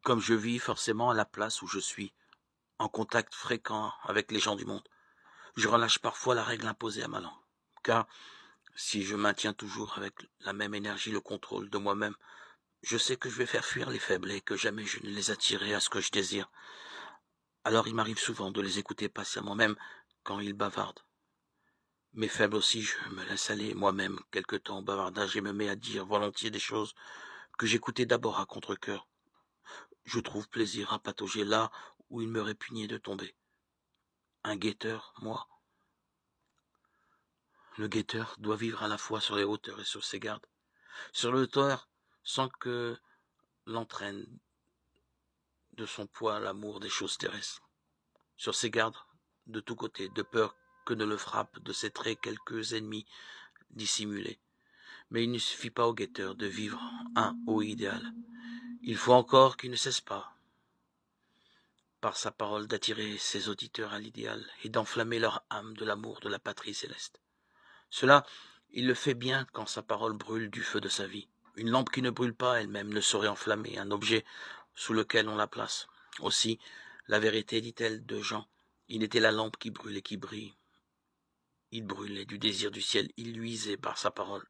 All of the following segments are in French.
Comme je vis forcément à la place où je suis, en contact fréquent avec les gens du monde, je relâche parfois la règle imposée à ma langue. Car si je maintiens toujours avec la même énergie le contrôle de moi-même, je sais que je vais faire fuir les faibles et que jamais je ne les attirerai à ce que je désire. Alors il m'arrive souvent de les écouter patiemment, même quand ils bavardent. Mes faibles aussi, je me laisse aller moi-même quelque temps au bavardage et me mets à dire volontiers des choses que j'écoutais d'abord à contre-cœur. Je trouve plaisir à patauger là où il me répugnait de tomber. Un guetteur, moi. Le guetteur doit vivre à la fois sur les hauteurs et sur ses gardes. Sur le hauteur, sans que l'entraîne de son poids l'amour des choses terrestres. Sur ses gardes, de tous côtés, de peur que ne le frappent de ses traits quelques ennemis dissimulés. Mais il ne suffit pas au guetteur de vivre un haut idéal. Il faut encore qu'il ne cesse pas, par sa parole, d'attirer ses auditeurs à l'idéal et d'enflammer leur âme de l'amour de la patrie céleste. Cela, il le fait bien quand sa parole brûle du feu de sa vie. Une lampe qui ne brûle pas elle-même ne saurait enflammer un objet sous lequel on la place. Aussi, la vérité, dit-elle de Jean, il était la lampe qui brûle et qui brille. Il brûlait du désir du ciel, il luisait par sa parole.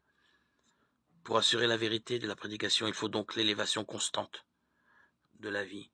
Pour assurer la vérité de la prédication, il faut donc l'élévation constante de la vie.